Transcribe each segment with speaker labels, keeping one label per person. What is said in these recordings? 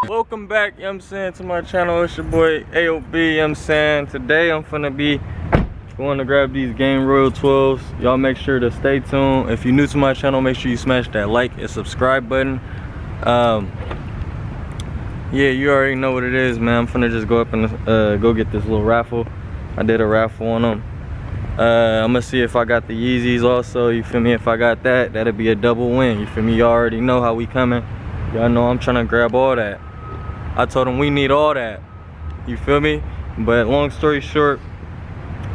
Speaker 1: Welcome back, you know what I'm saying, to my channel. It's your boy AOB, you know what I'm saying. Today I'm finna be going to grab these Game Royal 12s. Y'all make sure to stay tuned. If you're new to my channel, make sure you smash that like and subscribe button. Yeah, you already know what it is, man. I'm finna just go up and go get this little raffle. I did a raffle on them. I'm gonna see if I got the Yeezys also, you feel me? If I got that, that'll be a double win, you feel me? Y'all already know how we coming. Y'all know I'm trying to grab all that. I told them we need all that, you feel me? But long story short,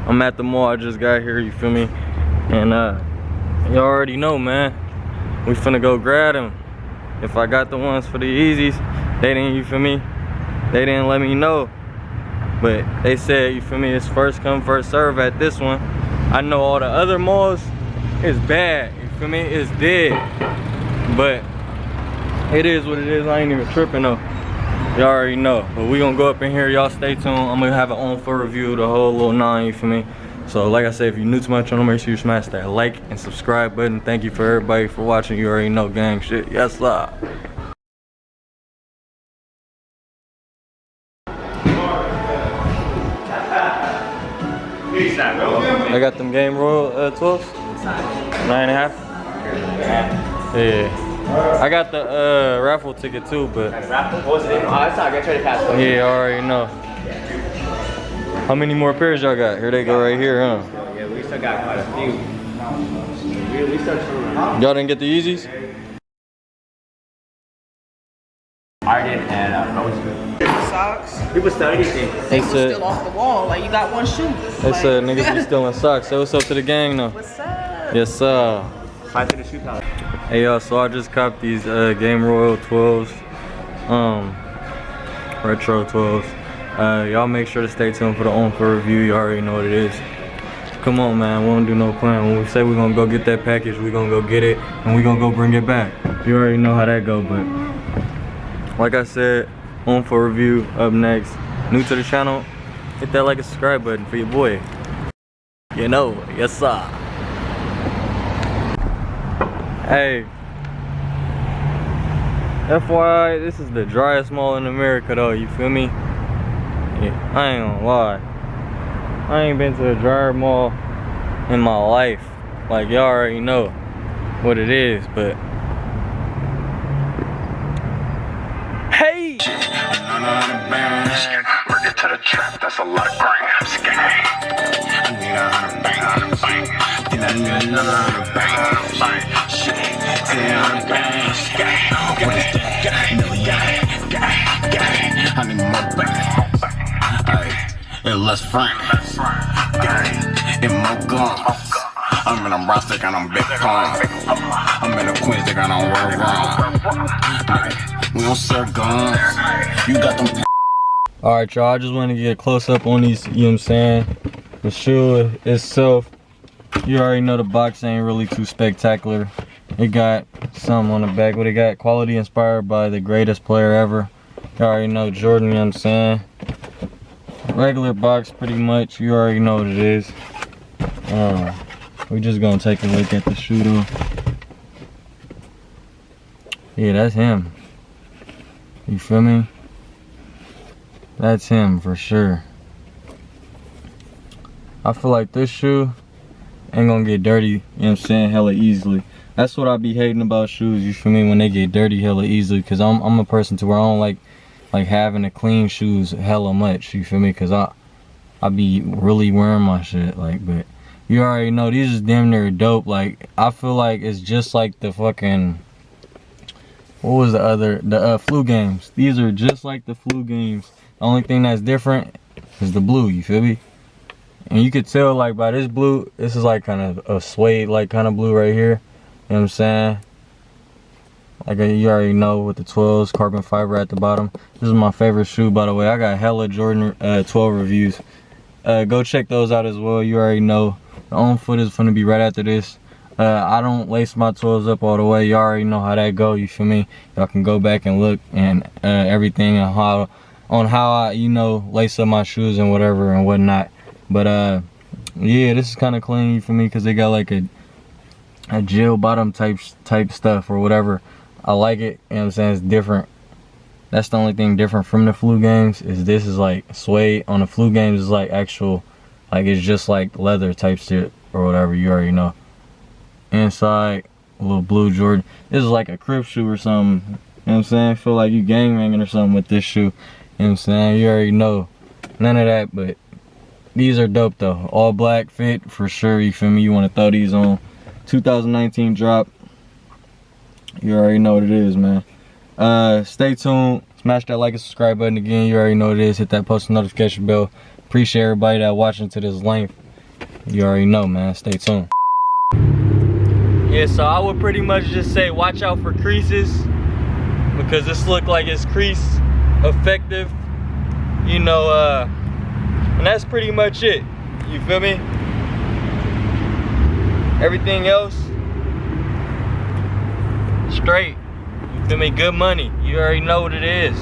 Speaker 1: I'm at the mall. I just got here, you feel me? And y'all already know, man, we finna go grab them. If I got the ones for the Yeezys, they didn't, you feel me? They didn't let me know. But they said, you feel me, it's first come, first serve at this one. I know all the other malls is bad, you feel me? It's dead. But it is what it is. I ain't even tripping though. Y'all already know. But we gonna go up in here. Y'all stay tuned. I'm gonna have an on-full review of the whole little nine, you feel me? So like I said, if you're new to my channel, make sure you smash that like and subscribe button. Thank you for everybody for watching. You already know, gang shit. Yes, sir. I got them Game Royal 12s. 9.5. Yeah. I got the raffle ticket too, but. Raffle? What was it? Oh, that's not good. Try to pass. Yeah, I already know. How many more pairs y'all got? Here they go right here, huh?
Speaker 2: Yeah, we still got quite a few. We still
Speaker 1: Y'all didn't get the Yeezys?
Speaker 2: I didn't add up.
Speaker 3: Socks.
Speaker 2: People still anything.
Speaker 1: They said
Speaker 3: Still off the wall. Like you got one shoe.
Speaker 1: They said niggas be stealing socks. Say what's up to the gang though.
Speaker 3: What's up?
Speaker 1: Yes, sir.
Speaker 2: Five to the shoe palette.
Speaker 1: Hey y'all, so I just copped these Game Royal 12s, retro 12s. Y'all make sure to stay tuned for the on-full review. You already know what it is. Come on, man, we don't do no plan. When we say we're gonna go get that package, we're gonna go get it and we're gonna go bring it back. You already know how that go, but like I said, on-full review up next. New to the channel, hit that like and subscribe button for your boy. You know, yes sir. Hey, FYI, this is the driest mall in America though, you feel me? Yeah, I ain't gonna lie. I ain't been to a drier mall in my life. Like y'all already know what it is, but hey!
Speaker 4: Bring it to the trap, that's a lot of grams. I need 100 bangs. And I need another bang. Shit, 100 bangs. What is that? I need more bangs. Hey, let's frank. In my guns. I'm in a Rostic and I'm Big Pong. I'm in a Queens, they got on World Wrong. We don't serve guns. You got them.
Speaker 1: Alright y'all, I just want to get a close up on these, you know what I'm saying? The shoe itself, you already know the box ain't really too spectacular. It got some on the back, but it got quality inspired by the greatest player ever. You already know Jordan, you know what I'm saying? Regular box pretty much, you already know what it is. We just gonna take a look at the shoe though. Yeah, that's him. You feel me? That's him for sure. I feel like this shoe ain't gonna get dirty, you know what I'm saying, hella easily. That's what I be hating about shoes, you feel me, when they get dirty hella easily, cause I'm a person to where I don't like having to clean shoes hella much, you feel me, cause I be really wearing my shit, like, but you already know these is damn near dope. Like, I feel like it's just like the fucking, what was the flu games. These are just like the flu games. The only thing that's different is the blue, you feel me? And you could tell like by this blue, this is like kind of a suede like kind of blue right here. You know what I'm saying? Like you already know with the 12s, carbon fiber at the bottom. This is my favorite shoe, by the way. I got hella Jordan 12 reviews. Go check those out as well. You already know. The on foot is gonna be right after this. I don't lace my 12s up all the way. You already know how that go, you feel me? Y'all can go back and look and everything on how I, you know, lace up my shoes and whatever and whatnot. But yeah, this is kind of clean for me because they got like a gel bottom type stuff or whatever. I like it, you know what I'm saying? It's different. That's the only thing different from the Flu Games, is this is like suede. On the Flu Games is like actual, like it's just like leather type shit or whatever, you already know. Inside, a little blue Jordan. This is like a crib shoe or something. You know what I'm saying? Feel like you gangbanging or something with this shoe. You know what I'm saying? You already know. None of that, but these are dope though. All black fit for sure, you feel me? You want to throw these on. 2019 drop. You already know what it is, man. Stay tuned. Smash that like and subscribe button again. You already know what it is. Hit that post notification bell. Appreciate everybody that watching to this length. You already know, man. Stay tuned. Yeah, so I would pretty much just say watch out for creases, because this look like it's crease effective. You know, and that's pretty much it. You feel me? Everything else straight. You feel me? Good money. You already know what it is.